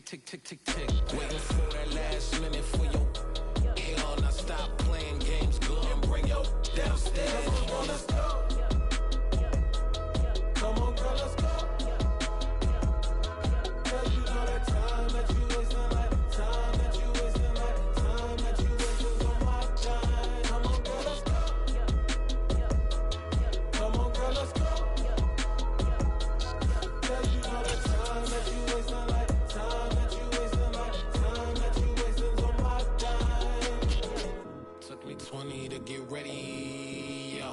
tick, tick, tick, tick. Waiting for that last minute for your hell. Now stop playing games, go and bring your downstairs. Come on, let's go. Come on, girl, let's go. Cause you know that time that you wasting, like time that you wasting, like time that you wasting on my time. Come on, girl, let's go. Come on, girl, let's go. Cause you know that time that you wasting, like time that you wasting, like time that you wasting on my time. Took me 20 to get ready, yo.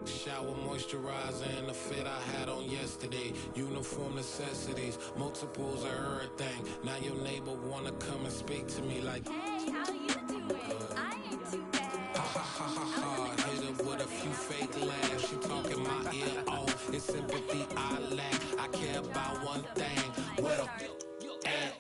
Shower, moisturizer, and the fit I had on yesterday. Uniform necessities, multiples of everything. Now your neighbor wanna come and speak to me like, hey, how you doing? I ain't too bad. Ha ha ha ha ha. Hit her with a few fake laughs. She talking my ear off. It's sympathy I lack. I care about one thing. Where the at?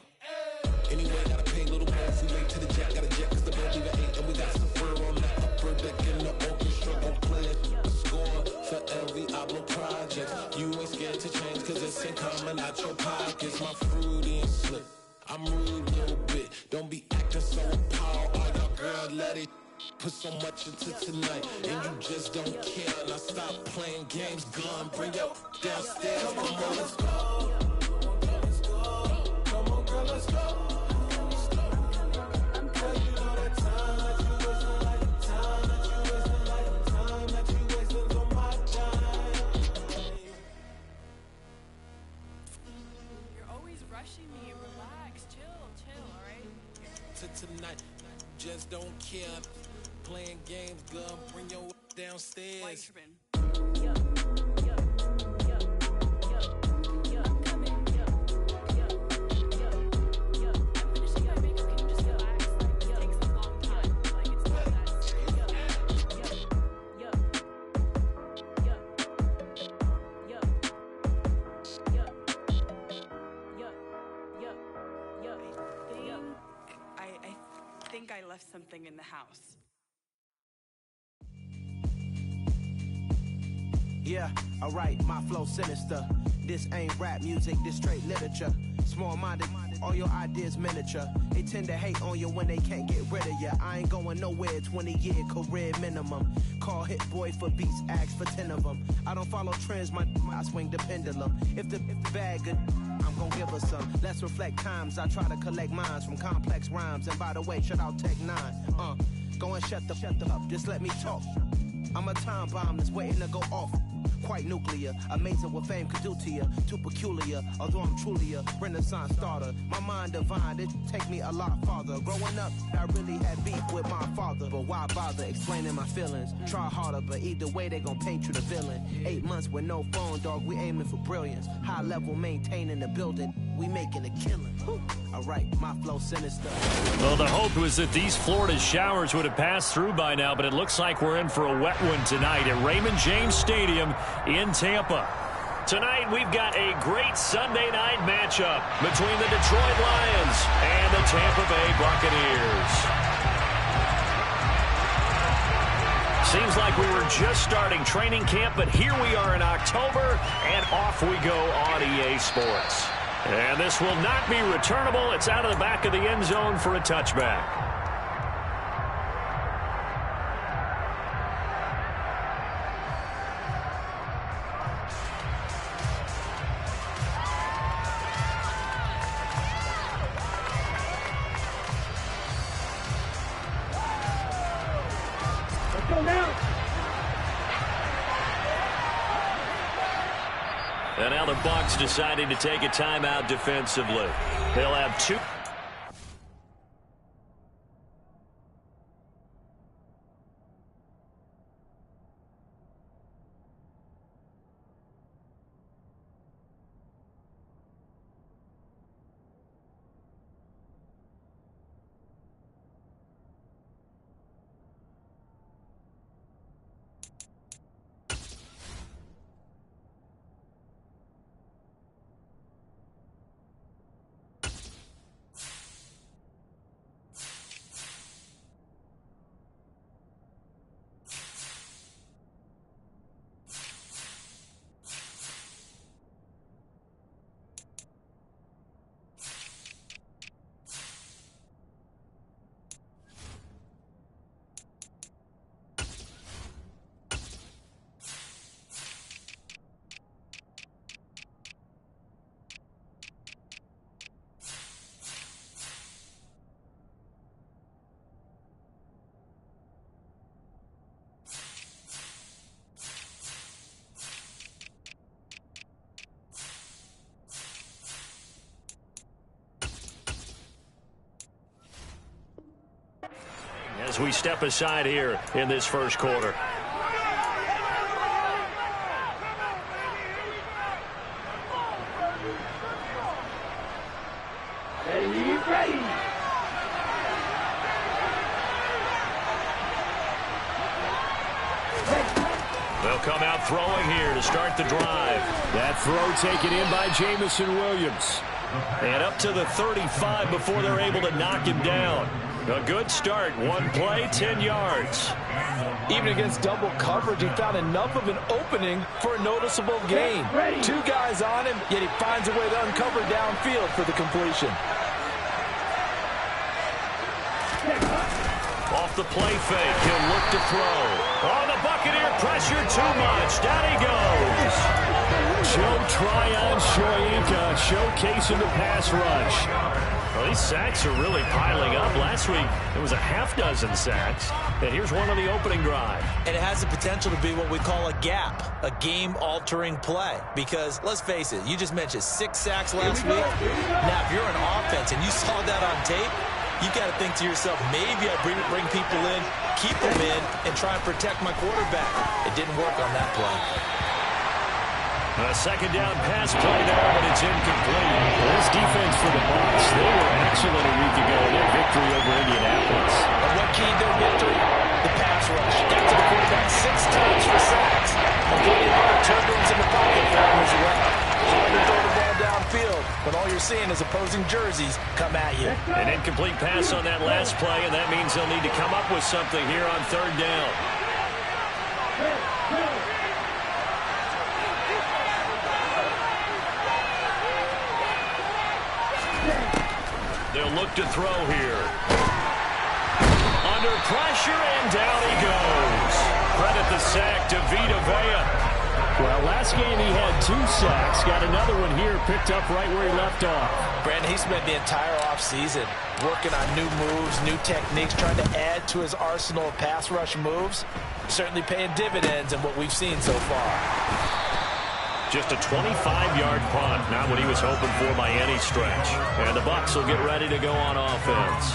Anyway, gotta pay a little more if we late to the jack. Got a jet cause the boat leave at 8. And we got some fur on that upper deck in the orchestra. Gon' play a score for every Oblo project. You ain't scared to change cause it's ain't coming out your pockets. My fruity and slip. I'm rude a little bit. Don't be acting so appalled. All y'all girl let it put so much into tonight. And you just don't care. Now stop playing games. Gun, bring your downstairs. Come on, girl, let's go. Come on, girl, let's go. Cause you know that time that you wasting, like time that you wasting, like time that you wasting on my time. You're always rushing me. Relax, chill, alright? To tonight, just don't care. Playing games, gun, bring your downstairs. Why you tripping? I think I left something in the house. Yeah, alright, my flow sinister. This ain't rap music, this straight literature. Small-minded, all your ideas miniature. They tend to hate on you when they can't get rid of you. I ain't going nowhere, 20-year career minimum. Call Hit Boy for beats, ask for 10 of them. I don't follow trends, I swing the pendulum. If the bag good, I'm gon' give her some. Let's reflect times, I try to collect minds from complex rhymes. And by the way, shout out Tech 9. Go and shut the up, just let me talk. I'm a time bomb that's waiting to go off. Quite nuclear, amazing what fame could do to you. Too peculiar, although I'm truly a Renaissance starter. My mind divine, it take me a lot farther. Growing up, I really had beef with my father. But why bother explaining my feelings? Try harder, but either way they gon' paint you the villain. 8 months with no phone, dog, we aiming for brilliance. High level maintaining the building, we making a killing. Alright, my flow sinister. Well, the hope was that these Florida showers would have passed through by now, but it looks like we're in for a wet one tonight at Raymond James Stadium in Tampa. Tonight, we've got a great Sunday night matchup between the Detroit Lions and the Tampa Bay Buccaneers. Seems like we were just starting training camp, but here we are in October, and off we go on EA Sports. And this will not be returnable. It's out of the back of the end zone for a touchback. And now the Bucs deciding to take a timeout defensively. They'll have two. we step aside here in this first quarter. They'll come out throwing here to start the drive. That throw taken in by Jamison Williams. And up to the 35 before they're able to knock him down. A good start. One play, 10 yards. Even against double coverage, he found enough of an opening for a noticeable gain. Two guys on him, yet he finds a way to uncover downfield for the completion. Off the play fake, he'll look to throw. Oh, the Buccaneer pressure too much. Down he goes. Joe Tryon Shoyinka showcasing the pass rush. Well, these sacks are really piling up. Last week, it was a half dozen sacks. And here's one on the opening drive. And it has the potential to be what we call a gap, a game-altering play. Because, let's face it, you just mentioned 6 sacks last week. Now, if you're an offense and you saw that on tape, you got to think to yourself, maybe I bring people in, keep them in, and try and protect my quarterback. It didn't work on that play. A second down pass play there, but it's incomplete. This defense for the Bucs, they were excellent a week ago in their victory over Indianapolis. And what keyed their victory? The pass rush. Got to the quarterback 6 times for sacks. Avoiding a lot of turbulence in the pocket for him as well. Hard to throw the ball downfield, but all you're seeing is opposing jerseys come at you. An incomplete pass on that last play, and that means they'll need to come up with something here on third down. They'll look to throw here. Under pressure, and down he goes. Credit the sack to Vita Vea. Well, last game he had 2 sacks. Got another one here, picked up right where he left off. Brandon, he spent the entire offseason working on new moves, new techniques, trying to add to his arsenal of pass rush moves. Certainly paying dividends in what we've seen so far. Just a 25-yard punt, not what he was hoping for by any stretch. And the Bucs will get ready to go on offense.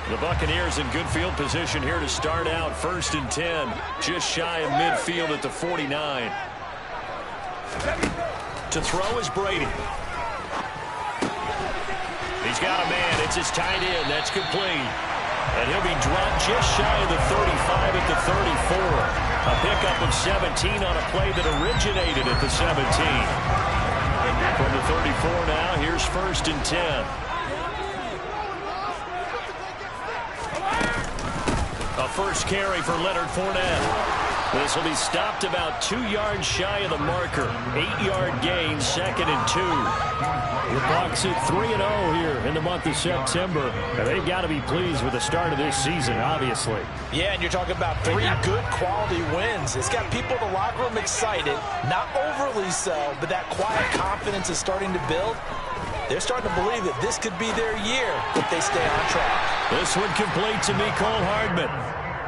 The Buccaneers in good field position here to start out. 1st and 10, just shy of midfield at the 49. To throw is Brady. He's got a man. It's his tight end. That's complete. And he'll be dropped just shy of the 35 at the 34. A pickup of 17 on a play that originated at the 17. From the 34 now, here's 1st and 10. A first carry for Leonard Fournette. This will be stopped about 2 yards shy of the marker. 8-yard gain, 2nd and 2. The Bucs at 3-0 here in the month of September. And they've got to be pleased with the start of this season, obviously. Yeah, and you're talking about 3 good quality wins. It's got people in the locker room excited, not overly so, but that quiet confidence is starting to build. They're starting to believe that this could be their year if they stay on track. This one complete to Mecole Hardman.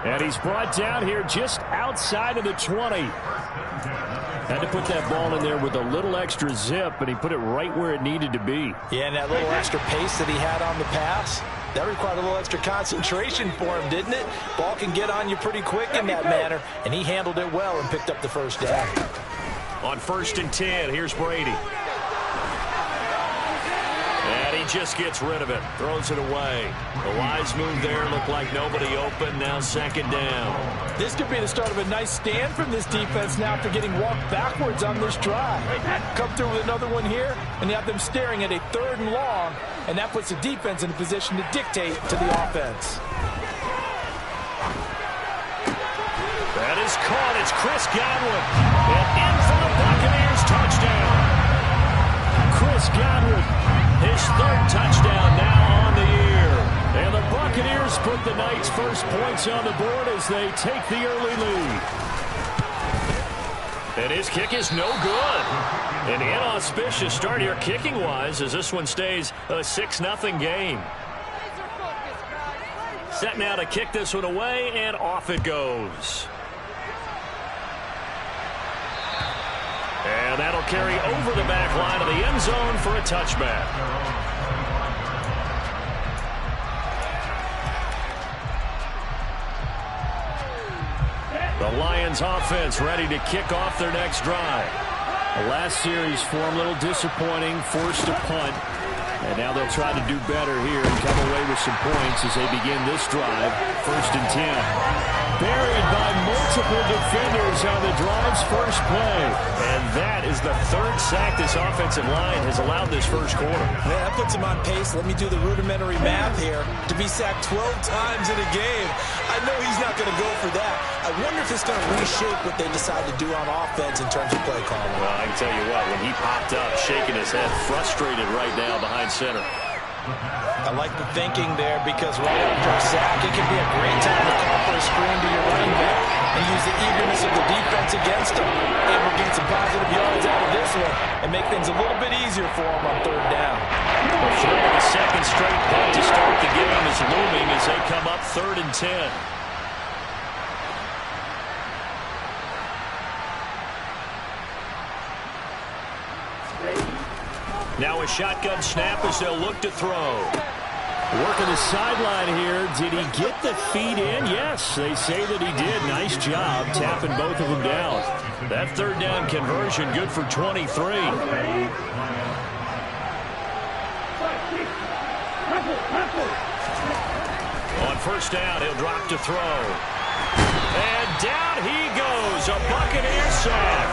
And he's brought down here just outside of the 20. Had to put that ball in there with a little extra zip, and he put it right where it needed to be. Yeah, and that little extra pace that he had on the pass, that required a little extra concentration for him, didn't it? Ball can get on you pretty quick in that manner, and he handled it well and picked up the first down. On 1st and 10, here's Brady. And he just gets rid of it, throws it away. The wise move there, looked like nobody open, now 2nd down. This could be the start of a nice stand from this defense now after getting walked backwards on this drive. Come through with another one here, and you have them staring at a 3rd and long, and that puts the defense in a position to dictate to the offense. That is caught. It's Chris Godwin. And in for the Buccaneers, touchdown. Chris Godwin, his 3rd touchdown now on the year. And the Buccaneers put the Knights' first points on the board as they take the early lead. And his kick is no good. An inauspicious start here kicking-wise as this one stays a 6-0 game. Set now to kick this one away, and off it goes. And that'll carry over the back line of the end zone for a touchback. The Lions offense ready to kick off their next drive. The last series for them a little disappointing, forced a punt. And now they'll try to do better here and come away with some points as they begin this drive. 1st and 10. Buried by multiple defenders on the drive's first play. And that is the 3rd sack this offensive line has allowed this first quarter. Yeah, that puts him on pace. Let me do the rudimentary math here. To be sacked 12 times in a game, I know he's not going to go for that. I wonder if it's going to reshape what they decide to do on offense in terms of play calling. Well, I can tell you what, when he popped up, shaking his head, frustrated right now behind center. I like the thinking there because right after a sack, it can be a great time to call for a screen to your running back and use the eagerness of the defense against him. Able to get some positive yards out of this one and make things a little bit easier for him on 3rd down. The threat of the second straight punt to start the game is looming as they come up 3rd and 10. Now a shotgun snap as they'll look to throw. Working the sideline here. Did he get the feet in? Yes, they say that he did. Nice job tapping both of them down. That 3rd down conversion good for 23. On 1st down, he'll drop to throw. And down he goes. A Buccaneer sack.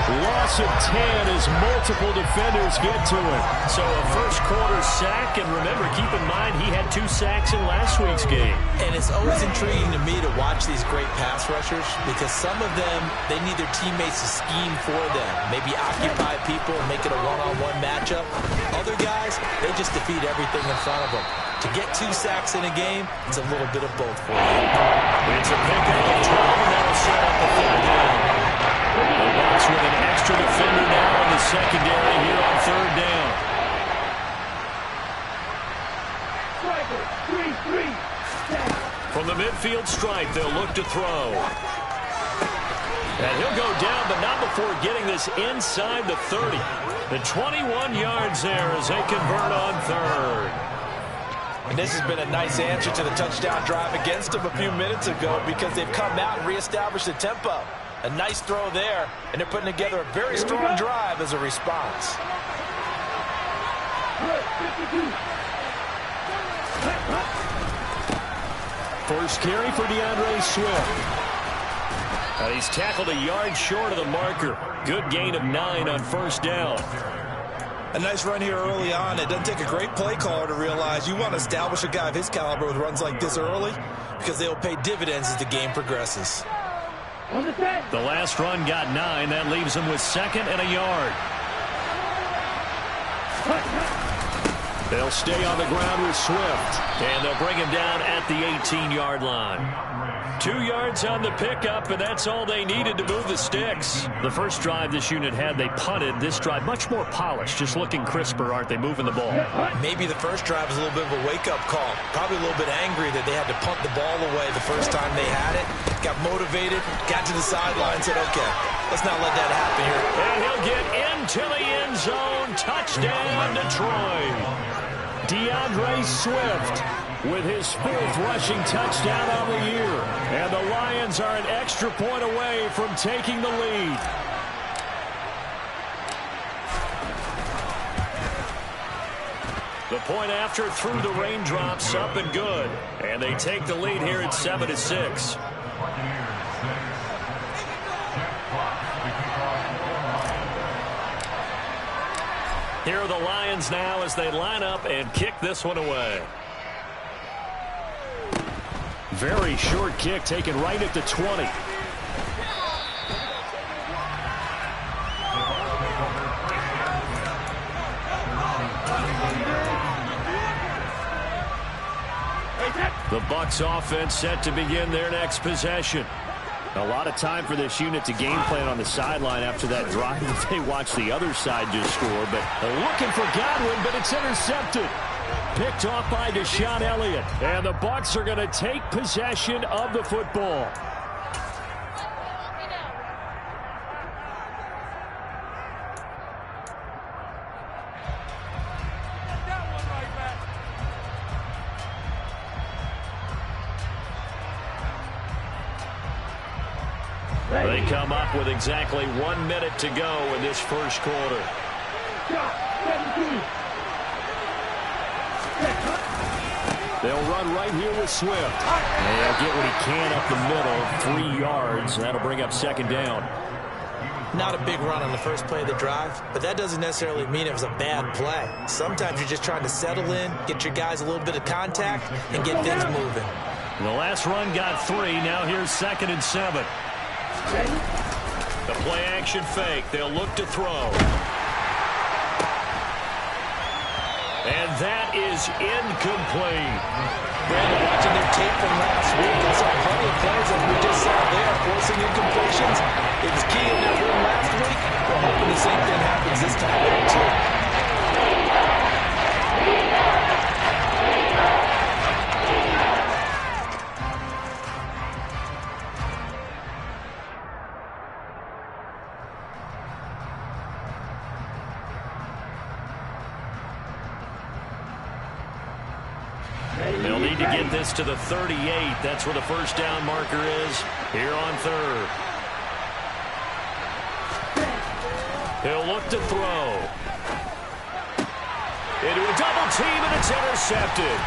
Loss of 10 as multiple defenders get to it. So a first quarter sack, and remember, keep in mind he had 2 sacks in last week's game. And it's always intriguing to me to watch these great pass rushers because some of them, they need their teammates to scheme for them. Maybe occupy people and make it a one-on-one matchup. Other guys, they just defeat everything in front of them. To get 2 sacks in a game, it's a little bit of both for you. It's a pickup of 12, and that'll set up the 3rd down. The Bucs with an extra defender now in the secondary here on 3rd down. From the midfield stripe, they'll look to throw. And he'll go down, but not before getting this inside the 30. The 21 yards there as they convert on 3rd. And this has been a nice answer to the touchdown drive against them a few minutes ago because they've come out and reestablished the tempo. A nice throw there, and they're putting together a very strong drive as a response. First carry for DeAndre Swift. He's tackled a yard short of the marker. Good gain of 9 on 1st down. A nice run here early on. It doesn't take a great play caller to realize you want to establish a guy of his caliber with runs like this early because they will pay dividends as the game progresses. The last run got 9. That leaves him with 2nd and a yard. They'll stay on the ground with Swift. And they'll bring him down at the 18-yard line. 2 yards on the pickup, and that's all they needed to move the sticks. The first drive this unit had, they punted. This drive, much more polished, just looking crisper, aren't they, moving the ball? Maybe the first drive was a little bit of a wake-up call. Probably a little bit angry that they had to punt the ball away the first time they had it. Got motivated, got to the sideline, said, okay, let's not let that happen here. And he'll get into the end zone. Touchdown, Detroit. DeAndre Swift with his 4th rushing touchdown on the year. And the Lions are an extra point away from taking the lead. The point after through the raindrops, up and good. And they take the lead here at 7-6. Here are the Lions now as they line up and kick this one away. Very short kick taken right at the 20. The Bucs offense set to begin their next possession. A lot of time for this unit to game plan on the sideline after that drive that they watched the other side just score. But they're looking for Godwin, but it's intercepted. Picked off by Deshaun Elliott. And the Bucs are going to take possession of the football. They come up with exactly 1 minute to go in this first quarter. They'll run right here with Swift. And he'll get what he can up the middle, 3 yards. That'll bring up second down. Not a big run on the first play of the drive, but that doesn't necessarily mean it was a bad play. Sometimes you're just trying to settle in, get your guys a little bit of contact, and get things moving. The last run got 3. Now here's 2nd and 7. The play action fake. They'll look to throw. And that is incomplete. Brandon, watching their tape from last week, they saw plenty of plays that we just saw there, forcing incompletions. It was key in their win last week. We're hoping the same thing happens this time around, too. They'll need to get this to the 38. That's where the first down marker is here on 3rd. He'll look to throw. Into a double team, and it's intercepted.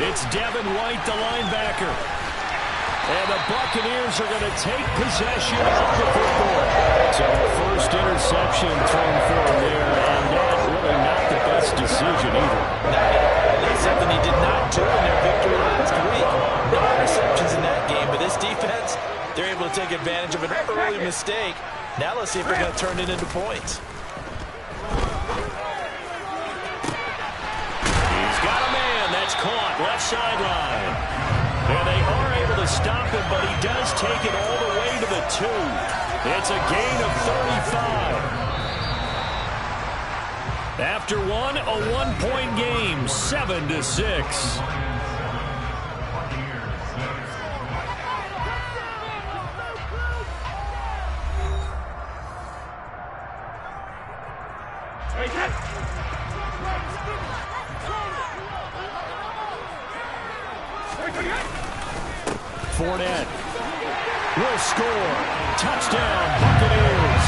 It's Devin White, the linebacker. And the Buccaneers are going to take possession of the football. So first interception thrown for him there, and that really not the best decision either. That's something he did not do in their victory last week. No interceptions in that game, but this defense, they're able to take advantage of an early mistake. Now let's see if they're going to turn it into points. He's got a man. That's caught left sideline. And they are able to stop him, but he does take it all the way to the 2. It's a gain of 35. After one, a 1-point game, 7-6. Fournette will score. Touchdown, Buccaneers.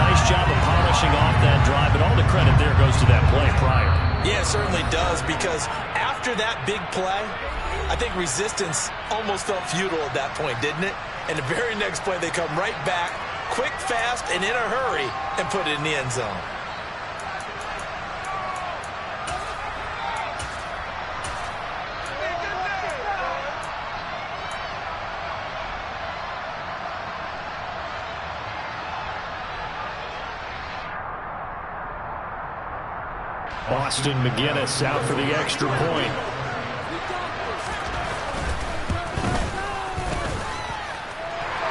Nice job of polishing off that drive, but all the credit there goes to that play prior. Yeah, it certainly does, because after that big play, I think resistance almost felt futile at that point, didn't it? And the very next play, they come right back, quick, fast, and in a hurry, and put it in the end zone. Boston McGinnis out for the extra point.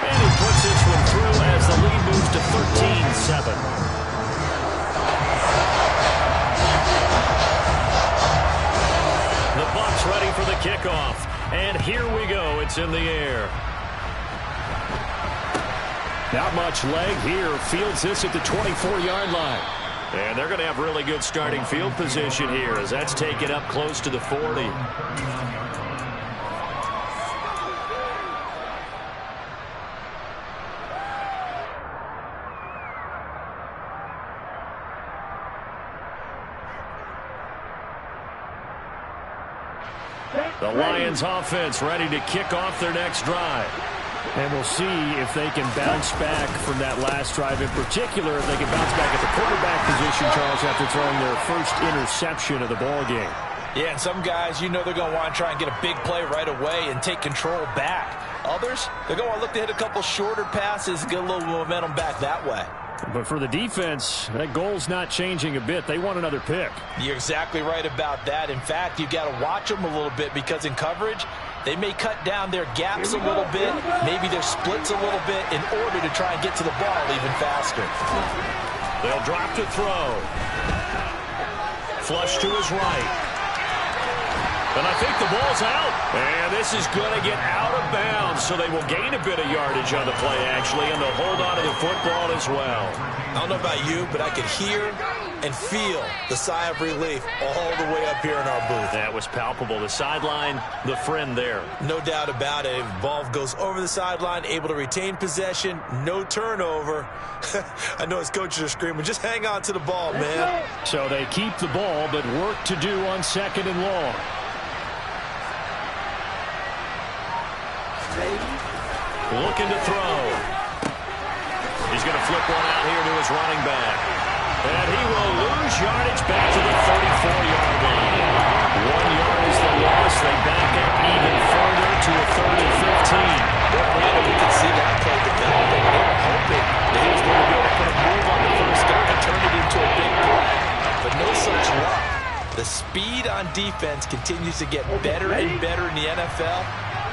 And he puts this one through as the lead moves to 13-7. The Bucs ready for the kickoff. And here we go. It's in the air. Not much leg here. Fields this at the 24-yard line. And they're going to have really good starting field position here as that's taken up close to the 40. The Lions offense ready to kick off their next drive. And we'll see if they can bounce back from that last drive. In particular, if they can bounce back at the quarterback position, Charles, after throwing their first interception of the ball game. Yeah, and some guys, you know they're going to want to try and get a big play right away and take control back. Others, they're going to want to look to hit a couple shorter passes and get a little momentum back that way. But for the defense, that goal's not changing a bit. They want another pick. You're exactly right about that. In fact, you've got to watch them a little bit because in coverage, they may cut down their gaps a little bit, maybe their splits a little bit in order to try and get to the ball even faster. They'll drop to throw. Flush to his right. And I think the ball's out. And this is going to get out of bounds, so they will gain a bit of yardage on the play, actually, and they'll hold on to the football as well. I don't know about you, but I could hear and feel the sigh of relief all the way up here in our booth. That was palpable. The sideline, the friend there. No doubt about it. If the ball goes over the sideline, able to retain possession, no turnover. I know his coaches are screaming, just hang on to the ball, man. So they keep the ball, but work to do on 2nd and long. Looking to throw. He's going to flip one out here to his running back. And he will lose yardage back to the 34-yard line. 1 yard is the loss. They back up even further to a 3rd and 15. Well, we could see that play developing. They were hoping that he was going to be able to put a move on the first guy and turn it into a big play. But no such luck. The speed on defense continues to get better and better in the NFL.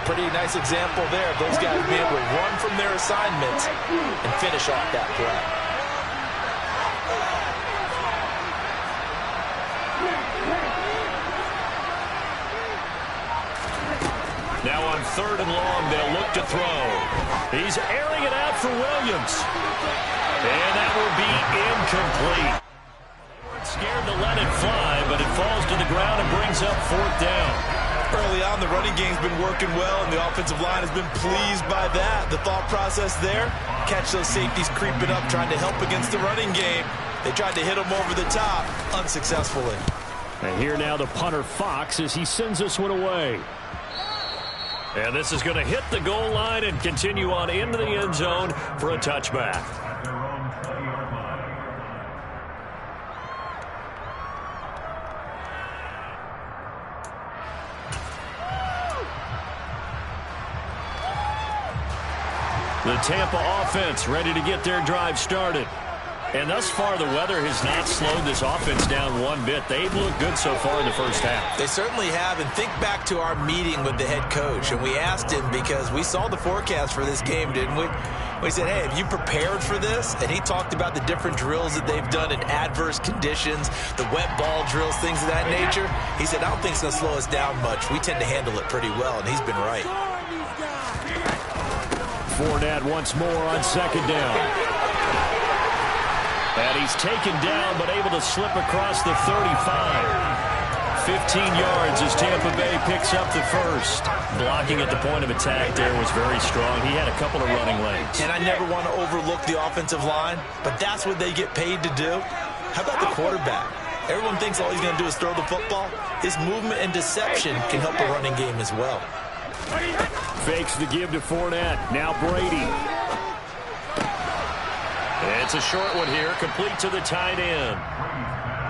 Pretty nice example there. Those guys being able to run from their assignments and finish off that play. Now on 3rd and long, they'll look to throw. He's airing it out for Williams. And that will be incomplete. Scared to let it fly, but it falls to the ground and brings up 4th down. Early on, the running game's been working well, and the offensive line has been pleased by that. The thought process there, catch those safeties creeping up, trying to help against the running game. They tried to hit them over the top, unsuccessfully. And here now the punter, Fox, as he sends this one away. And this is going to hit the goal line and continue on into the end zone for a touchback. The Tampa offense ready to get their drive started. And thus far, the weather has not slowed this offense down one bit. They've looked good so far in the first half. They certainly have. And think back to our meeting with the head coach. And we asked him, because we saw the forecast for this game, didn't we? We said, hey, have you prepared for this? And he talked about the different drills that they've done in adverse conditions, the wet ball drills, things of that nature. He said, I don't think it's going to slow us down much. We tend to handle it pretty well, and he's been right. Fournette once more on 2nd down. And he's taken down, but able to slip across the 35. 15 yards as Tampa Bay picks up the first. Blocking at the point of attack there was very strong. He had a couple of running lanes. And I never want to overlook the offensive line, but that's what they get paid to do. How about the quarterback? Everyone thinks all he's going to do is throw the football. His movement and deception can help the running game as well. Fakes the give to Fournette. Now Brady. It's a short one here, complete to the tight end.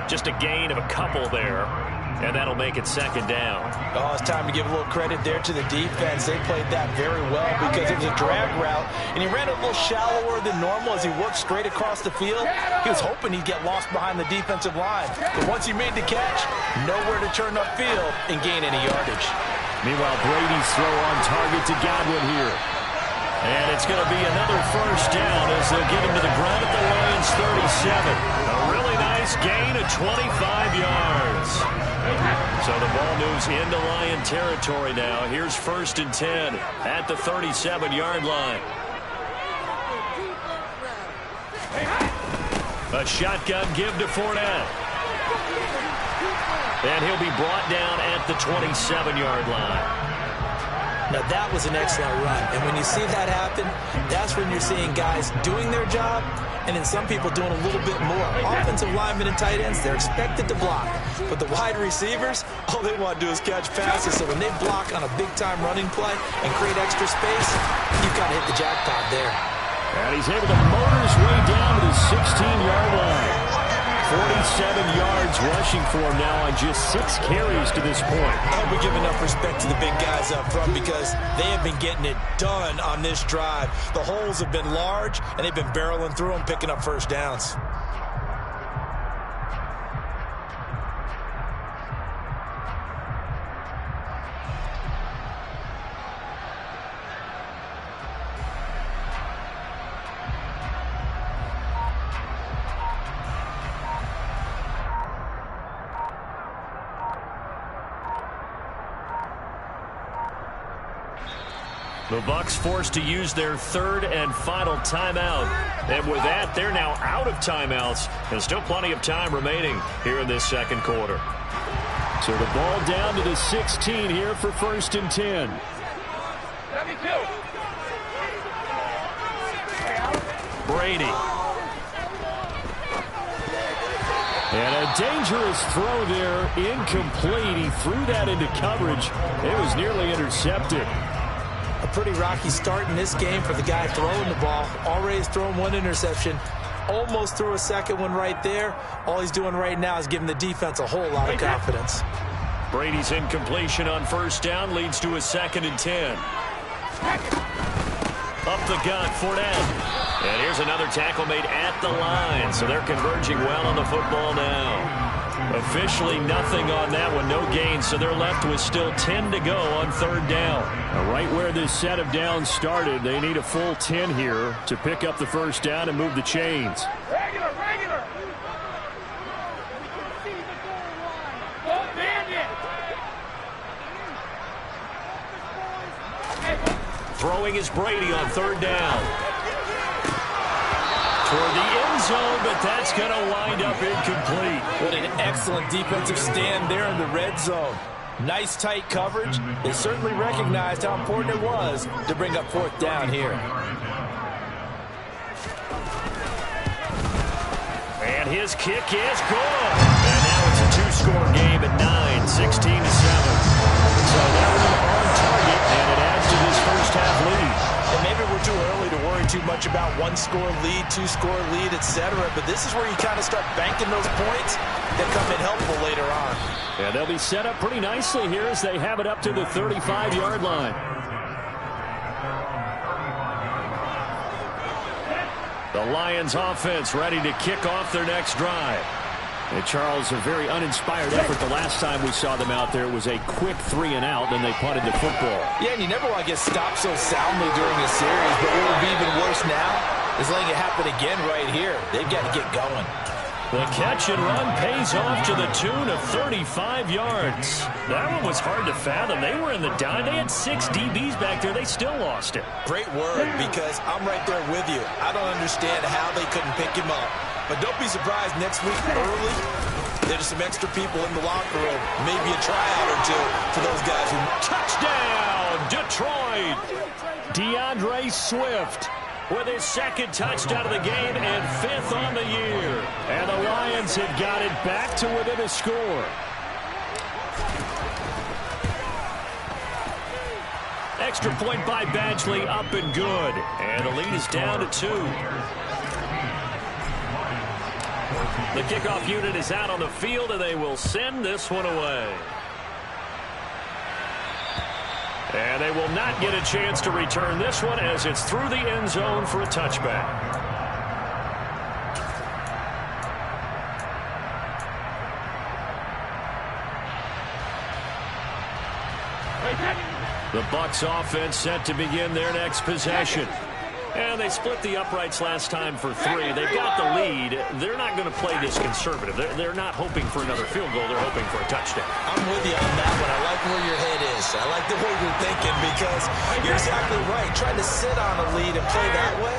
Just a gain of a couple there, and that'll make it 2nd down. Oh, it's time to give a little credit there to the defense. They played that very well because it was a drag route, and he ran a little shallower than normal as he worked straight across the field. He was hoping he'd get lost behind the defensive line, but once he made the catch, nowhere to turn upfield and gain any yardage. Meanwhile, Brady's throw on target to Godwin here. And it's going to be another first down as they'll get him to the ground at the Lions' 37. A really nice gain of 25 yards. So the ball moves into Lion territory now. Here's 1st and 10 at the 37-yard line. A shotgun give to Fournette. And he'll be brought down at the 27-yard line. Now, that was an excellent run. And when you see that happen, that's when you're seeing guys doing their job and then some people doing a little bit more. Offensive linemen and tight ends, they're expected to block. But the wide receivers, all they want to do is catch passes. So when they block on a big-time running play and create extra space, you've got to hit the jackpot there. And he's able to motor his way down to the 16-yard line. 47 yards rushing for him now on just 6 carries to this point. I hope we give enough respect to the big guys up front because they have been getting it done on this drive. The holes have been large, and they've been barreling through them, picking up first downs. The Bucs forced to use their third and final timeout. And with that, they're now out of timeouts. And still plenty of time remaining here in this second quarter. So the ball down to the 16 here for 1st and 10. Brady. And a dangerous throw there, incomplete. He threw that into coverage. It was nearly intercepted. A pretty rocky start in this game for the guy throwing the ball. Already has thrown one interception. Almost threw a second one right there. All he's doing right now is giving the defense a whole lot of confidence. Brady's incompletion on 1st down leads to a 2nd and 10. Up the gut, Fournette. And here's another tackle made at the line. So they're converging well on the football now. Officially nothing on that one, no gain. So they're left with still 10 to go on 3rd down. Now, right where this set of downs started, they need a full 10 here to pick up the 1st down and move the chains. Regular. Throwing is Brady on 3rd down. Toward the end zone, but that's going to wind up incomplete. What an excellent defensive stand there in the red zone. Nice tight coverage. They certainly recognized how important it was to bring up 4th down here. And his kick is good. And now it's a 2-score game at 9, 16-7. So that one on target, and it adds to this first half lead. And maybe we're too early to worry too much about 1-score lead, 2-score lead, etc. But this is where you kind of start banking those points that come in helpful later on. Yeah, they'll be set up pretty nicely here as they have it up to the 35-yard line. The Lions offense ready to kick off their next drive. And Charles, a very uninspired effort. The last time we saw them out there was a quick 3-and-out, then they punted the football. Yeah, and you never want to get stopped so soundly during a series, but what would be even worse now is letting it happen again right here. They've got to get going. The catch and run pays off to the tune of 35 yards. That one was hard to fathom. They were in the dime. They had 6 DBs back there. They still lost it. Great word, because I'm right there with you. I don't understand how they couldn't pick him up. But don't be surprised next week early, there's some extra people in the locker room. Maybe a tryout or two for those guys who... Touchdown, Detroit! DeAndre Swift with his 2nd touchdown of the game and 5th on the year. And the Lions have got it back to within a score. Extra point by Badgley, up and good. And the lead is down to 2. The kickoff unit is out on the field, and they will send this one away. And they will not get a chance to return this one as it's through the end zone for a touchback. The Bucs offense set to begin their next possession. And they split the uprights last time for 3. They've got the lead. They're not going to play this conservative. They're not hoping for another field goal. They're hoping for a touchdown. I'm with you on that one. I like where your head is. I like the way you're thinking, because you're exactly right. Trying to sit on a lead and play that way,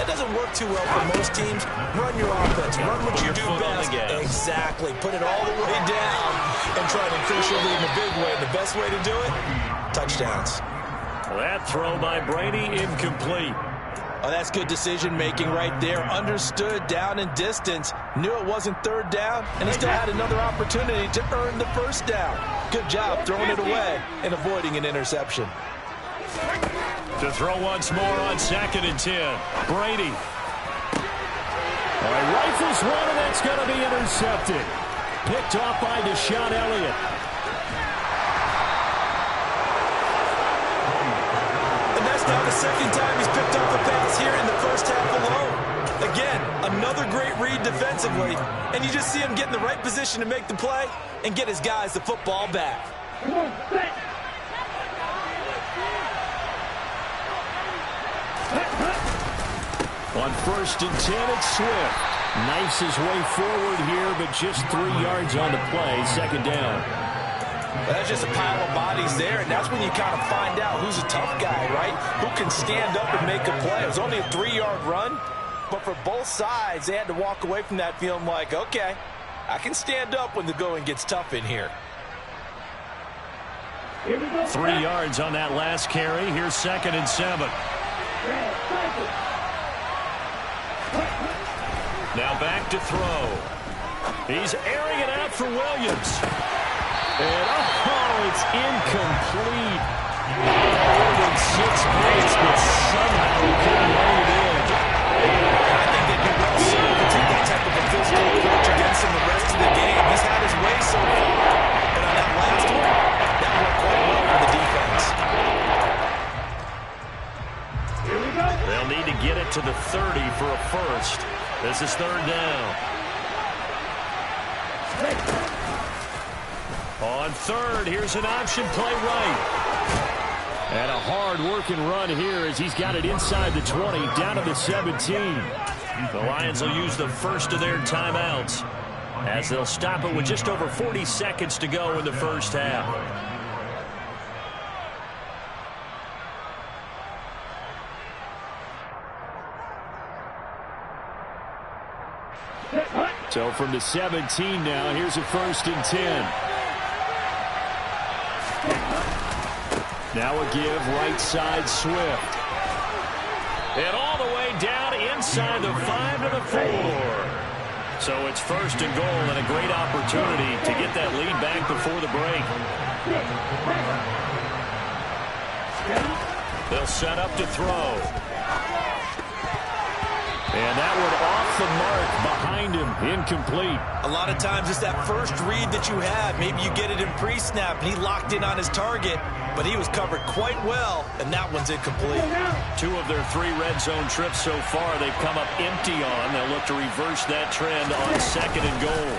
that doesn't work too well for most teams. Run your offense. Run what you do best. Exactly. Put it all the way down and try to increase your lead in a big way. And the best way to do it, touchdowns. That throw by Brady, incomplete. Oh, that's good decision-making right there. Understood down and distance. Knew it wasn't 3rd down, and he still had another opportunity to earn the 1st down. Good job throwing it away and avoiding an interception. To throw once more on 2nd and 10. Brady. Rifles one, and that's going to be intercepted. Picked off by Deshaun Elliott. Now the 2nd time he's picked up a pass here in the first half alone. Again, another great read defensively, and you just see him get in the right position to make the play and get his guys the football back. On 1st and 10, it's Swift. Knifes his way forward here, but just 3 yards on the play. 2nd down. That's just a pile of bodies there, and that's when you kind of find out who's a tough guy, right? Who can stand up and make a play. It was only a 3-yard run, but for both sides, they had to walk away from that feeling like, okay, I can stand up when the going gets tough in here. 3 yards on that last carry. Here's 2nd and 7. Now back to throw. He's airing it out for Williams. And, oh, it's incomplete. More than 6 plays, but somehow he couldn't hold it in. I think they'd be well suited to take that type of a physical approach against him the rest of the game. He's had his way so far. And on that last one, that worked quite well for the defense. They'll need to get it to the 30 for a first. This is 3rd down. On 3rd, here's an option play right. And a hard-working run here as he's got it inside the 20, down to the 17. The Lions will use the first of their timeouts as they'll stop it with just over 40 seconds to go in the first half. So from the 17 now, here's a 1st and 10. Now a give right side Swift. And all the way down inside the 5 to the 4. So it's 1st and goal and a great opportunity to get that lead back before the break. They'll set up to throw. And that one off the mark behind him, incomplete. A lot of times it's that first read that you have. Maybe you get it in pre-snap, and he locked in on his target, but he was covered quite well, and that one's incomplete. 2 of their 3 red zone trips so far they've come up empty on. They'll look to reverse that trend on 2nd and goal.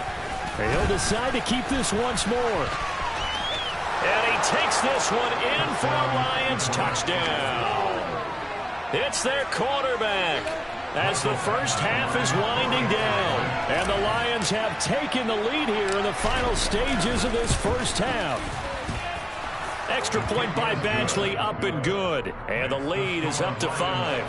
And he'll decide to keep this once more. And he takes this one in for a Lions touchdown. It's their quarterback. As the first half is winding down. And the Lions have taken the lead here in the final stages of this first half. Extra point by Badgley, up and good. And the lead is up to 5.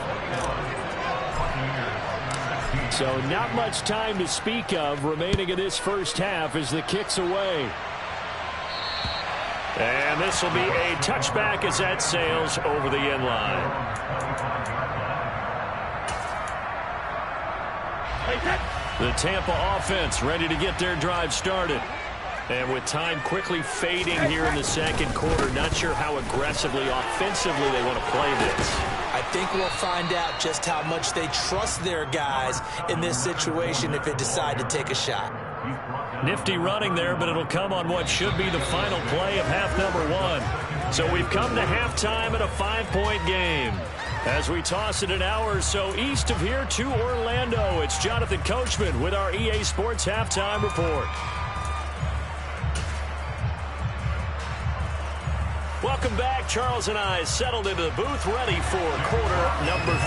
So not much time to speak of remaining in this first half as the kick's away. And this will be a touchback as that sails over the end line. The Tampa offense ready to get their drive started. And with time quickly fading here in the 2nd quarter, not sure how aggressively, offensively they want to play this. I think we'll find out just how much they trust their guys in this situation if they decide to take a shot. Nifty running there, but it'll come on what should be the final play of half number 1. So we've come to halftime in a 5-point game. As we toss it an hour or so east of here to Orlando, it's Jonathan Coachman with our EA Sports Halftime Report. Welcome back. Charles and I settled into the booth ready for quarter number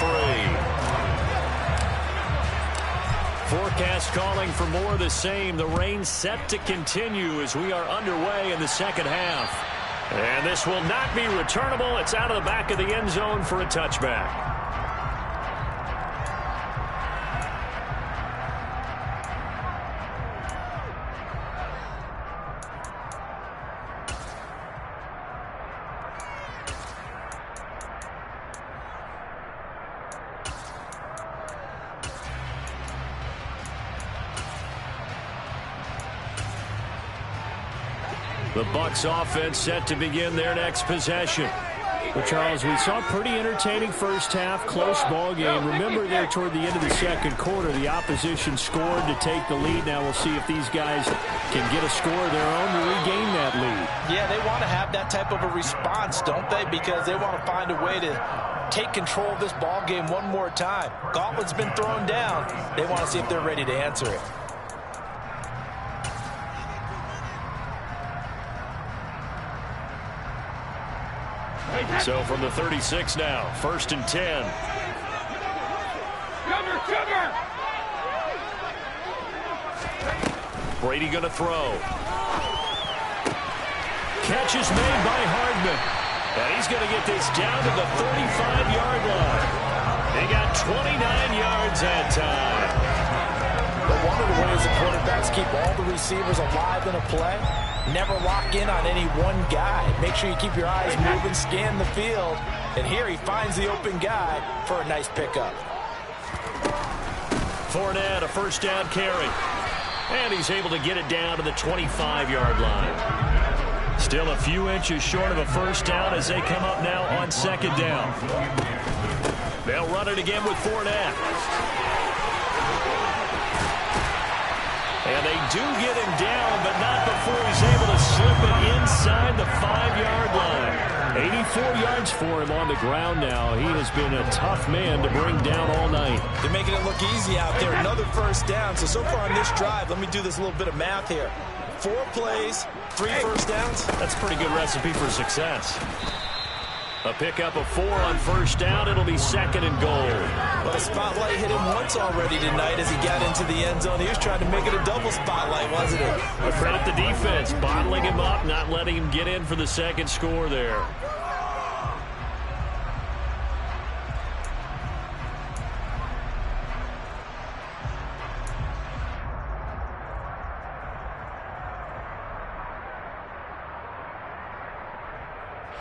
3. Forecast calling for more of the same. The rain set to continue as we are underway in the 2nd half. And this will not be returnable. It's out of the back of the end zone for a touchback. The Bucs offense set to begin their next possession. Well, Charles, we saw a pretty entertaining first half, close ball game. Remember there toward the end of the 2nd quarter, the opposition scored to take the lead. Now we'll see if these guys can get a score of their own to regain that lead. Yeah, they want to have that type of a response, don't they? Because they want to find a way to take control of this ball game one more time. Gauntlet's been thrown down. They want to see if they're ready to answer it. So from the 36 now, 1st and 10. Brady going to throw. catch is made by Hardman. And he's going to get this down to the 35-yard line. He got 29 yards that time. But one of the ways the quarterbacks keep all the receivers alive in a play, never lock in on any one guy. Make sure you keep your eyes moving, scan the field. And here he finds the open guy for a nice pickup. Fournette, a first down carry. And he's able to get it down to the 25-yard line. Still a few inches short of a first down as they come up now on second down. They'll run it again with Fournette. And they do get him down, but not before he's able to slip it inside the 5-yard line. 84 yards for him on the ground now. He has been a tough man to bring down all night. They're making it look easy out there. Another first down. So far on this drive, let me do this little bit of math here. 4 plays, 3 first downs. That's a pretty good recipe for success. A pickup of 4 on first down. It'll be second and goal. Well, the spotlight hit him once already tonight as he got into the end zone. He was trying to make it a double spotlight, wasn't it? But credit the defense, bottling him up, not letting him get in for the second score there.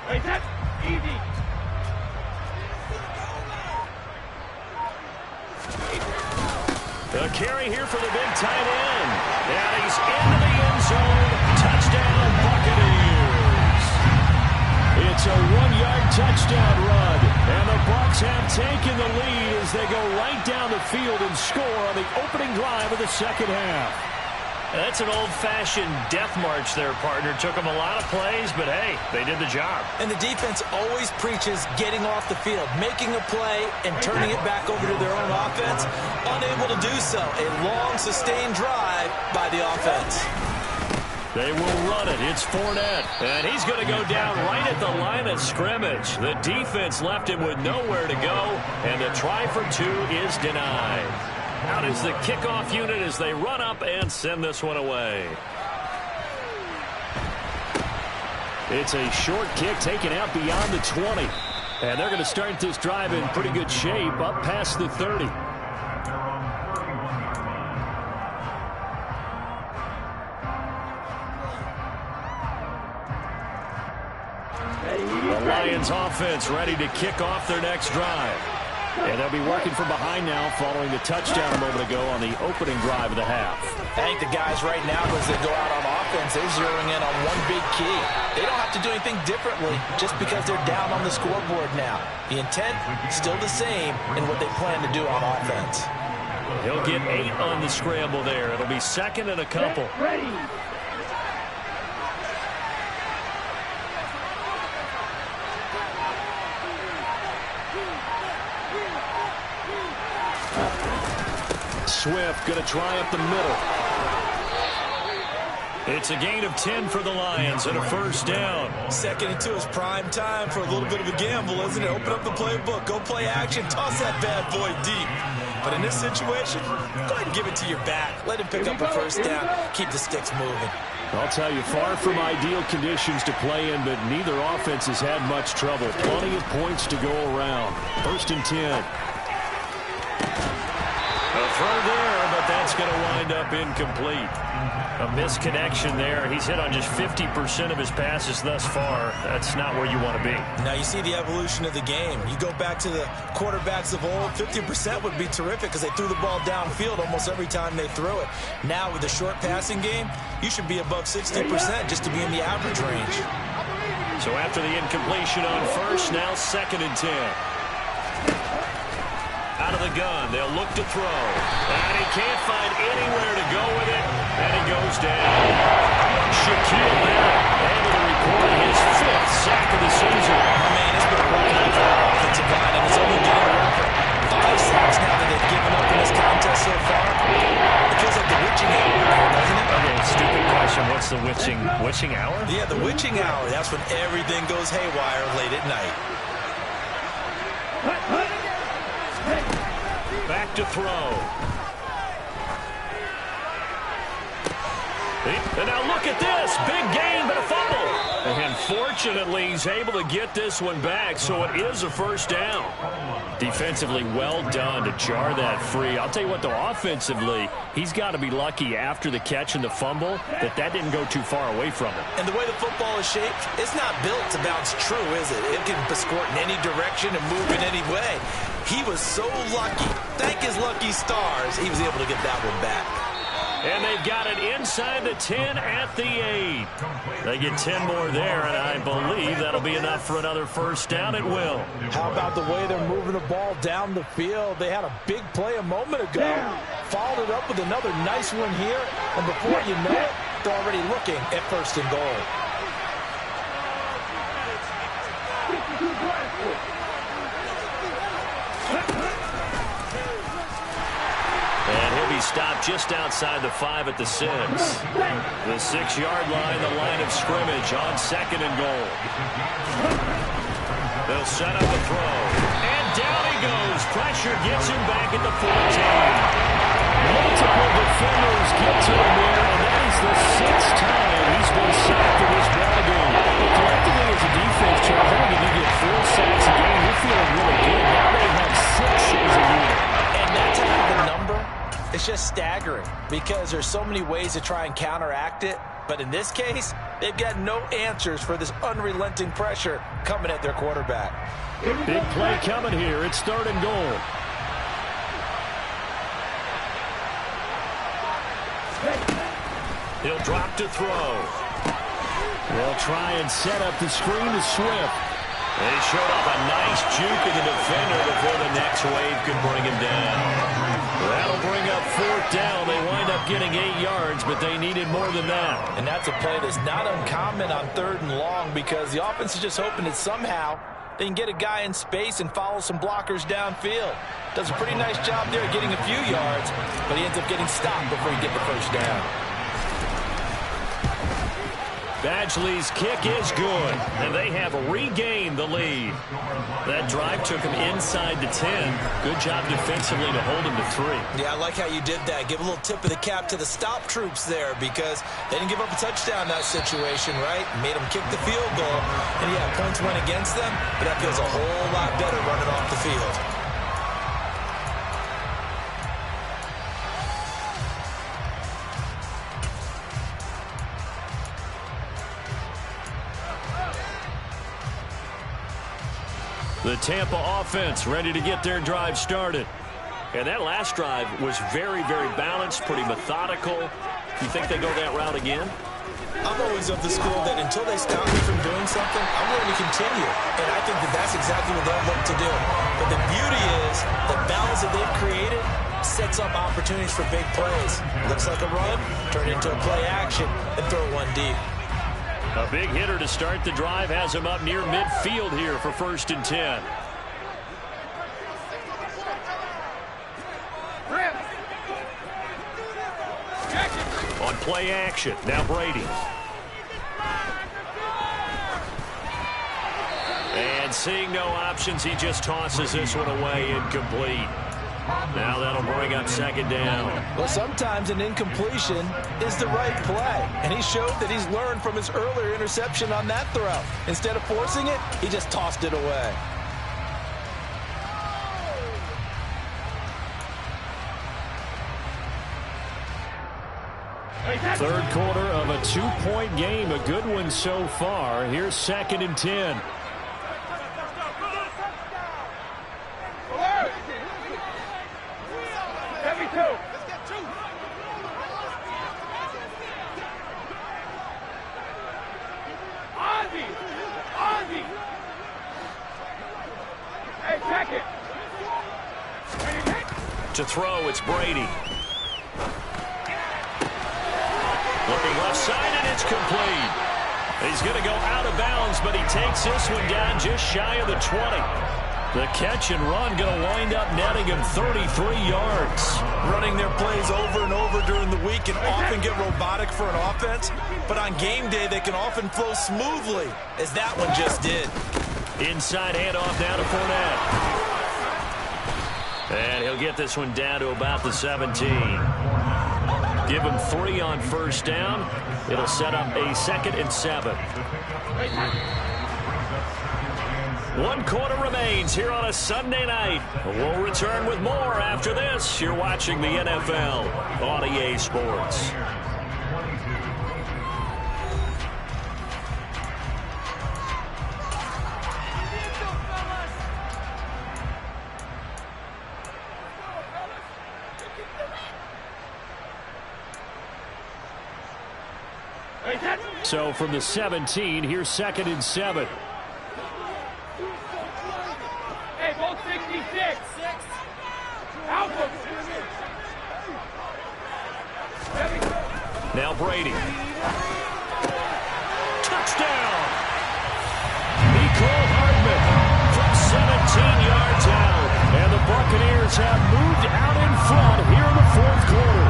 Hey, that's easy. The carry here for the big tight end. And he's into the end zone. Touchdown, Buccaneers. It's a 1-yard touchdown run. And the Bucs have taken the lead as they go right down the field and score on the opening drive of the second half. That's an old-fashioned death march there, partner. Took them a lot of plays, but hey, they did the job. And the defense always preaches getting off the field, making a play, and turning it back over to their own offense. Unable to do so. A long, sustained drive by the offense. They will run it. It's Fournette. And he's going to go down right at the line of scrimmage. The defense left him with nowhere to go, and the try for 2 is denied. Out is the kickoff unit as they run up and send this one away. It's a short kick taken out beyond the 20. And they're going to start this drive in pretty good shape up past the 30. The Lions offense ready to kick off their next drive. And they'll be working from behind now following the touchdown a moment ago on the opening drive of the half. I think the guys right now, as they go out on offense, they're zeroing in on one big key. They don't have to do anything differently just because they're down on the scoreboard now. The intent still the same in what they plan to do on offense. He'll get 8 on the scramble there. It'll be second and a couple. Ready. Swift going to try up the middle. It's a gain of 10 for the Lions and a first down. 2nd and 2 is prime time for a little bit of a gamble, isn't it? Open up the playbook, go play action, toss that bad boy deep. But in this situation, go ahead and give it to your back. Let him pick up a first down. Keep the sticks moving. I'll tell you, far from ideal conditions to play in, but neither offense has had much trouble. Plenty of points to go around. 1st and 10. A throw there, but that's going to wind up incomplete. A misconnection there. He's hit on just 50% of his passes thus far. That's not where you want to be. Now you see the evolution of the game. You go back to the quarterbacks of old, 50% would be terrific because they threw the ball downfield almost every time they threw it. Now with the short passing game, you should be above 60% just to be in the average range. So after the incompletion on first, now 2nd and 10. Out of the gun, they'll look to throw. And he can't find anywhere to go with it, and he goes down. Shaquille Barrett able to record his 5th sack of the season. Man, it's been a rough night for our offensive line, and it's only getting rougher. 5 sacks now that they've given up in this contest so far. It feels like the witching hour, doesn't it? A little stupid question. What's the witching hour? Yeah, the witching hour. That's when everything goes haywire late at night. Back to throw. And now look at this. Big gain, but a fumble. And fortunately, he's able to get this one back, so it is a first down. Defensively, well done to jar that free. I'll tell you what, though, offensively, he's got to be lucky after the catch and the fumble that didn't go too far away from him. And the way the football is shaped, it's not built to bounce true, is it? It can squirt in any direction and move in any way. He was so lucky. Thank his lucky stars, he was able to get that one back. And they've got it inside the 10 at the 8. They get 10 more there, and I believe that'll be enough for another first down. It will. How about the way they're moving the ball down the field? They had a big play a moment ago, followed it up with another nice one here, and before you know it, they're already looking at first and goal. And he'll be stopped just outside the 5 at the 6. The 6-yard line, the line of scrimmage on second and goal. They'll set up a throw. And down he goes. Pressure gets him back at the 14. Multiple defenders get to him there, and that is the 6th time he's been sacked in this ball game. Collectively as a defense, Charles, I think if you get 4 sacks a game, you're feeling really good. Now they have 6 as a unit. And that type of a number, it's just staggering because there's so many ways to try and counteract it. But in this case, they've got no answers for this unrelenting pressure coming at their quarterback. Big play coming here. It's third and goal. He'll drop to throw. They'll try and set up the screen to Swift. They showed off a nice juke of the defender before the next wave could bring him down. That'll bring up fourth down. They wind up getting 8 yards, but they needed more than that. And that's a play that's not uncommon on third and long because the offense is just hoping that somehow they can get a guy in space and follow some blockers downfield. Does a pretty nice job there getting a few yards, but he ends up getting stopped before he gets the first down. Badgley's kick is good, and they have regained the lead. That drive took him inside the 10. Good job defensively to hold him to 3. Yeah, I like how you did that. Give a little tip of the cap to the stop troops there because they didn't give up a touchdown in that situation, right? Made them kick the field goal, and yeah, points went against them, but that feels a whole lot better running off the field. The Tampa offense ready to get their drive started. And that last drive was very, very balanced, pretty methodical. You think they go that route again? I'm always of the school that until they stop me from doing something, I'm willing to continue. And I think that that's exactly what they'll look to do. But the beauty is the balance that they've created sets up opportunities for big plays. Looks like a run, turn into a play action, and throw one deep. A big hitter to start the drive has him up near midfield here for first and 10. On play action, now Brady. And seeing no options, he just tosses this one away incomplete. Now that'll bring up second down. Well, sometimes an incompletion is the right play. And he showed that he's learned from his earlier interception on that throw. Instead of forcing it, he just tossed it away. Third quarter of a 2-point game. A good one so far. Here's second and 10. To throw, it's Brady. Looking left side, and it's complete. He's going to go out of bounds, but he takes this one down just shy of the 20. The catch and run going to wind up netting him 33 yards. Running their plays over and over during the week can often get robotic for an offense, but on game day they can often flow smoothly, as that one just did. Inside handoff down to Fournette. And he'll get this one down to about the 17. Give him 3 on first down. It'll set up a 2nd and 7. 1 quarter remains here on a Sunday night. We'll return with more after this. You're watching the NFL on EA Sports. So from the 17, here's 2nd and 7. Hey, ball 66. Out. Now Brady. Touchdown! Nicole Hardman from 17 yards out. And the Buccaneers have moved out in front here in the 4th quarter.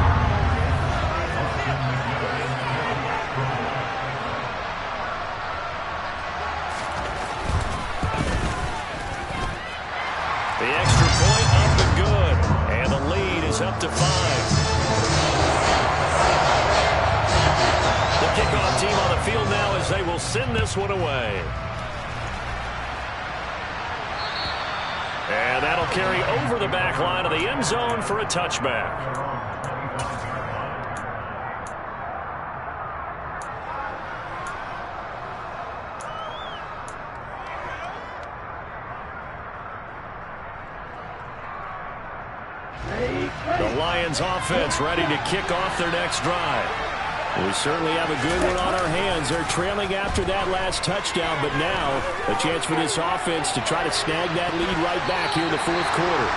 The extra point up and good. And the lead is up to 5. The kickoff team on the field now as they will send this one away. And that'll carry over the back line of the end zone for a touchback. The Lions offense ready to kick off their next drive. We certainly have a good one on our hands. They're trailing after that last touchdown, but now a chance for this offense to try to snag that lead right back here in the 4th quarter.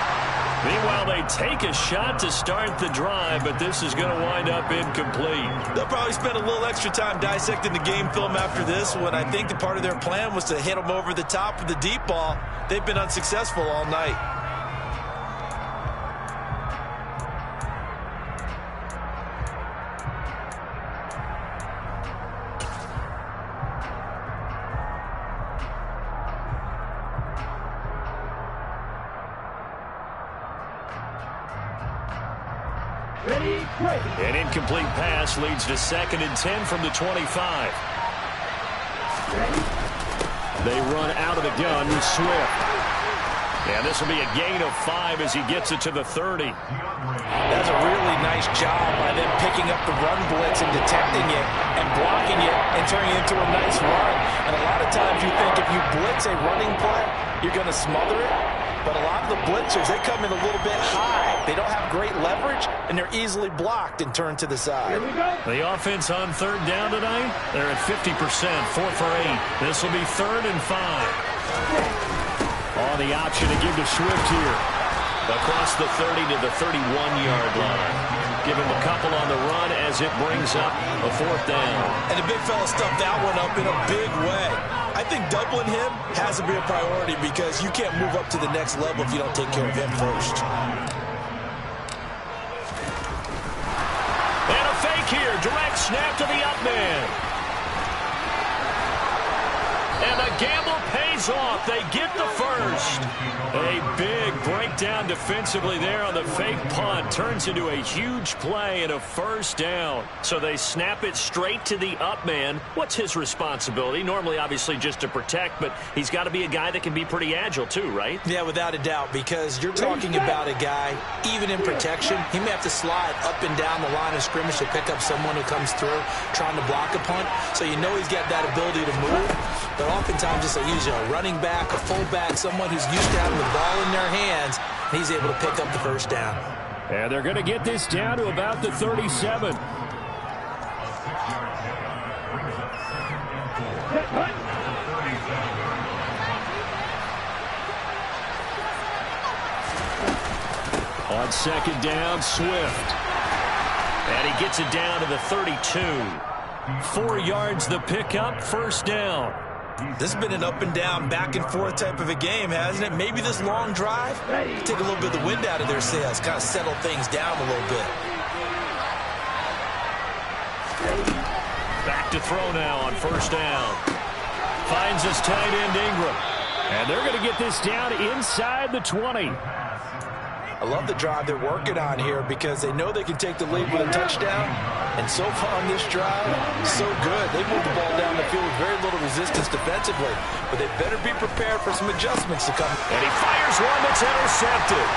Meanwhile, they take a shot to start the drive, but this is going to wind up incomplete. They'll probably spend a little extra time dissecting the game film after this one. I think the part of their plan was to hit them over the top with the deep ball. They've been unsuccessful all night. An incomplete pass leads to 2nd and 10 from the 25. They run out of the gun with Swift. And this will be a gain of 5 as he gets it to the 30. That's a really nice job by them picking up the run blitz and detecting it and blocking it and turning it into a nice run. And a lot of times you think if you blitz a running play, you're going to smother it. But a lot of the blitzers, they come in a little bit high. They don't have great leverage, and they're easily blocked and turned to the side. The offense on 3rd down tonight, they're at 50%, 4 for 8. This will be 3rd and 5. On the option to give to Swift here. Across the 30 to the 31-yard line. Give him a couple on the run as it brings up a 4th down. And the big fella stuffed that one up in a big way. I think doubling him has to be a priority because you can't move up to the next level if you don't take care of him first. And a fake here. Direct snap to the up man. And the gamble pays off. They get the first. A big breakdown defensively there on the fake punt. Turns into a huge play and a 1st down. So they snap it straight to the up man. What's his responsibility? Normally, obviously, just to protect, but he's got to be a guy that can be pretty agile too, right? Yeah, without a doubt, because you're talking about a guy, even in protection, he may have to slide up and down the line of scrimmage to pick up someone who comes through trying to block a punt. So you know he's got that ability to move. But oftentimes, it's usually a running back, a fullback, someone who's used to having the ball in their hands, and he's able to pick up the 1st down. And they're going to get this down to about the 37. On 2nd down, Swift. And he gets it down to the 32. 4 yards the pickup, 1st down. This has been an up and down, back and forth type of a game, hasn't it? Maybe this long drive, take a little bit of the wind out of their sails, kind of settle things down a little bit. Back to throw now on 1st down. Finds his tight end Ingram. And they're going to get this down inside the 20. I love the drive they're working on here because they know they can take the lead with a touchdown. And so far on this drive, so good. They moved the ball down the field with very little resistance defensively. But they better be prepared for some adjustments to come. And he fires one that's intercepted.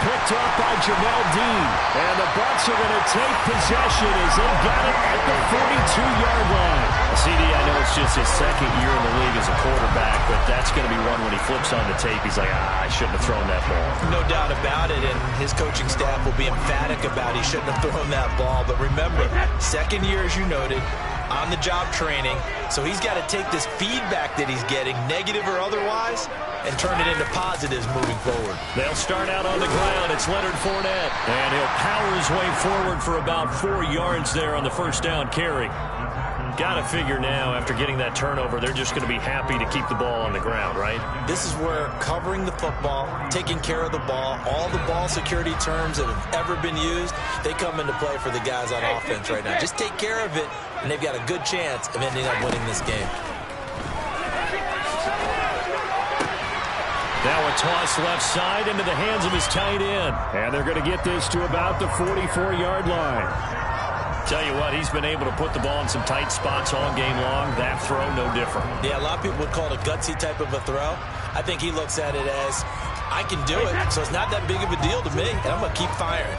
Picked up by Jamel Dean. And the Bucs are going to take possession as they've got it at the 42-yard line. CD, I know it's just his second year in the league as a quarterback, but that's going to be one when he flips on the tape. He's like, I shouldn't have thrown that ball. No doubt about it, and his coaching staff will be emphatic about he shouldn't have thrown that ball. But remember, second year, as you noted, on-the-job training, so he's got to take this feedback that he's getting, negative or otherwise, and turn it into positives moving forward. They'll start out on the ground. It's Leonard Fournette, and he'll power his way forward for about 4 yards there on the first down carry. Got to figure now, after getting that turnover, they're just going to be happy to keep the ball on the ground, right? This is where covering the football, taking care of the ball, all the ball security terms that have ever been used, they come into play for the guys on offense right now. Just take care of it, and they've got a good chance of ending up winning this game. Now a toss left side into the hands of his tight end. And they're going to get this to about the 44-yard line. Tell you what, he's been able to put the ball in some tight spots all game long. That throw, no different. Yeah, a lot of people would call it a gutsy type of a throw. I think he looks at it as, I can do it, so it's not that big of a deal to me, and I'm going to keep firing.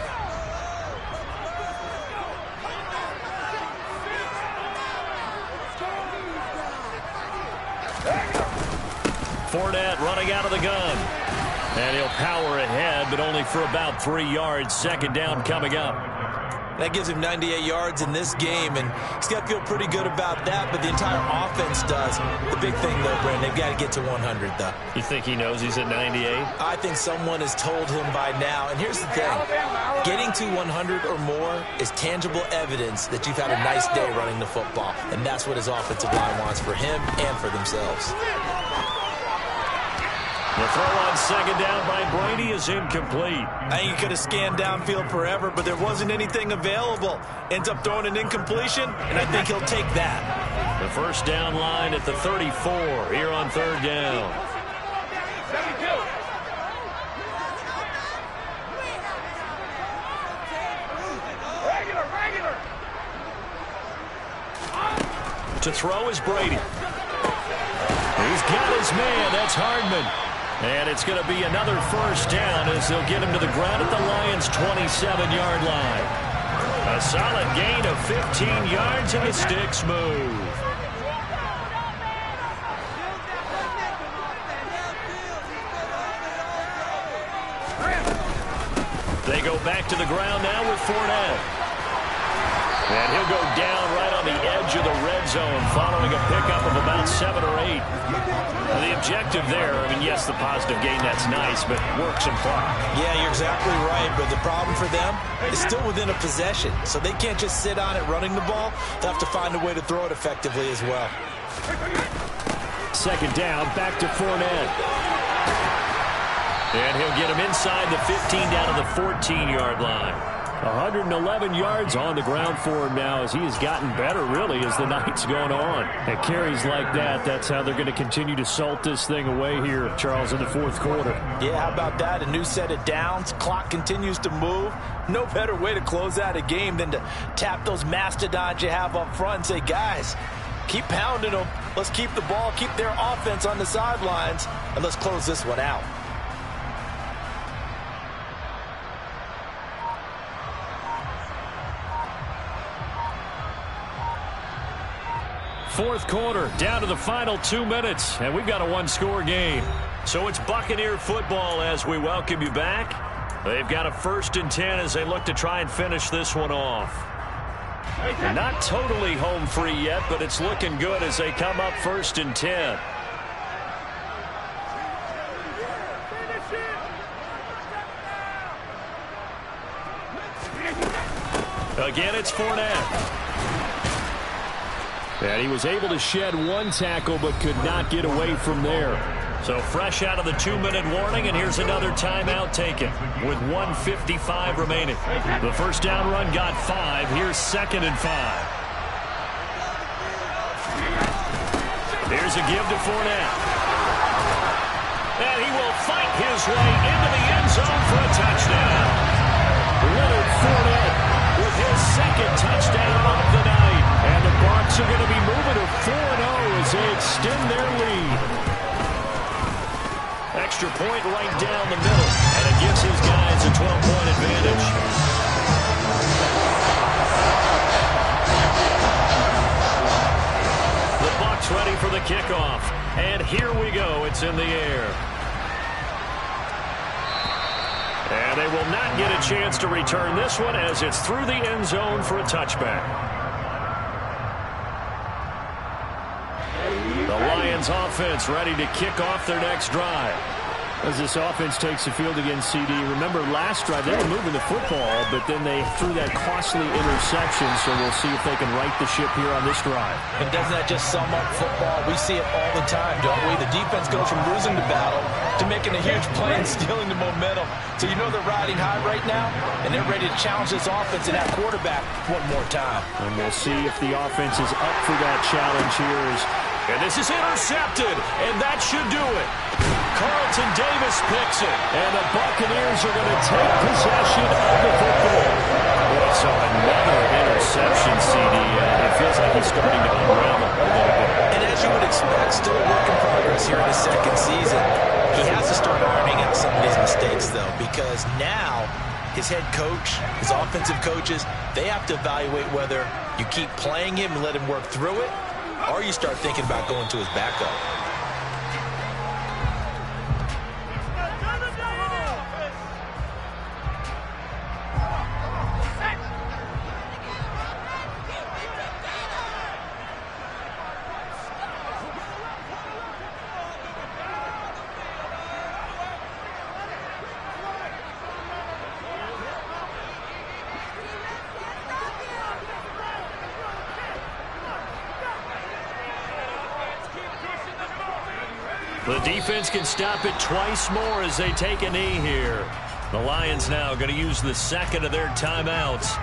Fournette running out of the gun. And he'll power ahead, but only for about 3 yards. Second down coming up. That gives him 98 yards in this game, and he's got to feel pretty good about that, but the entire offense does. The big thing, though, Brandon, they've got to get to 100, though. You think he knows he's at 98? I think someone has told him by now. And here's the thing. Getting to 100 or more is tangible evidence that you've had a nice day running the football, and that's what his offensive line wants for him and for themselves. The throw on second down by Brady is incomplete. I think he could have scanned downfield forever, but there wasn't anything available. Ends up throwing an incompletion, and I think he'll take that. The first down line at the 34 here on third down. 72. Regular. To throw is Brady. He's got his man. That's Hardman. And it's going to be another first down as they'll get him to the ground at the Lions' 27-yard line. A solid gain of 15 yards, and the sticks move. They go back to the ground now with Fournette. And he'll go down right on the edge of the red zone following a pickup of about 7 or 8. Now, the objective there, I mean, yes, the positive gain, that's nice, but work some clock. Yeah, you're exactly right, but the problem for them is still within a possession, so they can't just sit on it running the ball. They'll have to find a way to throw it effectively as well. Second down, back to Fournette. And he'll get him inside the 15 down to the 14-yard line. 111 yards on the ground for him now as he has gotten better, really, as the night's going on. And carries like that, that's how they're going to continue to salt this thing away here, Charles, in the fourth quarter. Yeah, how about that? A new set of downs. Clock continues to move. No better way to close out a game than to tap those mastodons you have up front and say, guys, keep pounding them. Let's keep the ball, keep their offense on the sidelines, and let's close this one out. Fourth quarter, down to the final 2 minutes, and we've got a one-score game. So it's Buccaneer football as we welcome you back. They've got a 1st and 10 as they look to try and finish this one off. They're not totally home free yet, but it's looking good as they come up 1st and 10. Again, it's Fournette. And he was able to shed one tackle but could not get away from there. So fresh out of the 2-minute warning, and here's another timeout taken with 1:55 remaining. The first down run got 5. Here's 2nd and 5. Here's a give to Fournette. And he will fight his way into the end zone for a touchdown. touchdown. Leonard Fournette with his second touchdown of the night. And the Bucs are going to be moving to 4-0 as they extend their lead. Extra point right down the middle, and it gives his guys a 12-point advantage. The Bucs ready for the kickoff, and here we go. It's in the air. And they will not get a chance to return this one as it's through the end zone for a touchback. The Lions offense ready to kick off their next drive. As this offense takes the field against CD, remember last drive they were moving the football, but then they threw that costly interception, so we'll see if they can right the ship here on this drive. And doesn't that just sum up football? We see it all the time, don't we? The defense goes from losing the battle to making a huge play and stealing the momentum. So you know they're riding high right now, and they're ready to challenge this offense and that quarterback one more time. And we'll see if the offense is up for that challenge here. And this is intercepted, and that should do it. Carlton Davis picks it, and the Buccaneers are going to take possession of the football. So another interception, CD. It feels like he's starting to unravel a little bit. And as you would expect, still a work in progress here in his second season. He has to start ironing out some of these mistakes, though, because now his head coach, his offensive coaches, they have to evaluate whether you keep playing him and let him work through it, or you start thinking about going to his backup. The defense can stop it twice more as they take a knee here. The Lions now going to use the second of their timeouts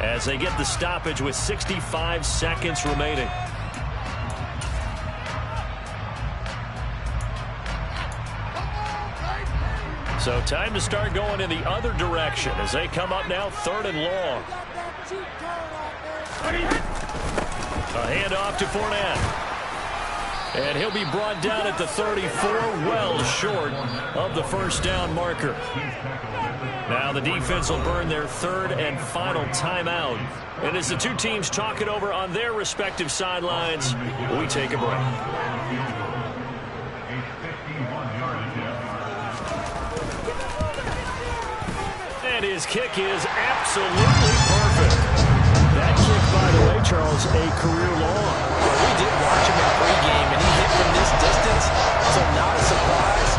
as they get the stoppage with 65 seconds remaining. So time to start going in the other direction as they come up now 3rd and long. A handoff to Fournette. And he'll be brought down at the 34, well short of the first down marker. Now the defense will burn their 3rd and final timeout. And as the two teams talk it over on their respective sidelines, we take a break. And his kick is absolutely perfect. That kick, by the way, Charles, a career long. We did watch him in pregame, and he hit from this distance, so not a surprise.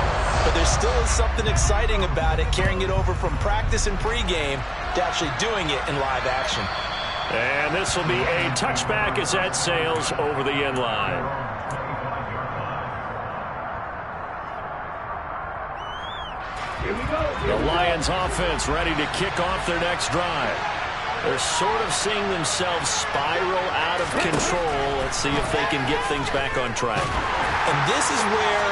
But there still is something exciting about it, carrying it over from practice and pregame to actually doing it in live action. And this will be a touchback as that sails over the end line. The Lions offense ready to kick off their next drive. They're sort of seeing themselves spiral out of control. Let's see if they can get things back on track. And this is where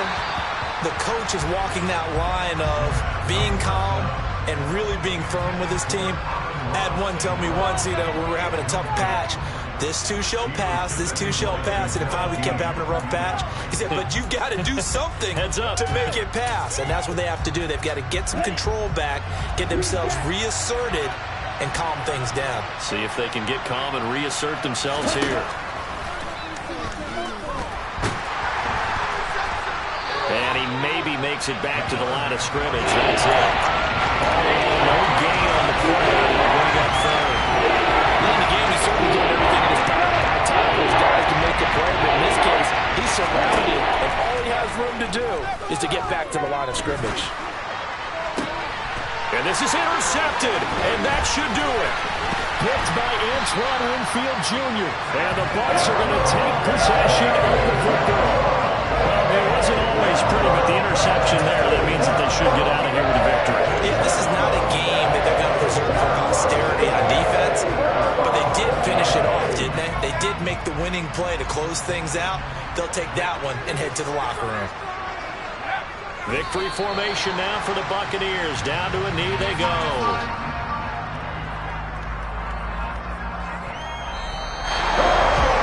the coach is walking that line of being calm and really being firm with his team. I had one tell me once, when we were having a tough patch, this too shall pass, this too shall pass. And finally we kept having a rough patch. He said, but you've got to do something to make it pass. And that's what they have to do. They've got to get some control back, get themselves reasserted, and calm things down. See if they can get calm and reassert themselves here. And he maybe makes it back to the line of scrimmage. That's it. No gain on the play. Bring up 3rd. In the game, he certainly did everything in his power by time for his guys to make a play. But in this case, he's surrounded, and all he has room to do is to get back to the line of scrimmage. And this is intercepted, and that should do it. Picked by Antoine Winfield Jr. And the Bucs are going to take possession of the football. Well, it wasn't always pretty, but the interception there, that means that they should get out of here with a victory. Yeah, this is not a game that they're going to preserve for posterity on defense, but they did finish it off, didn't they? They did make the winning play to close things out. They'll take that one and head to the locker room. Victory formation now for the Buccaneers. Down to a knee they go.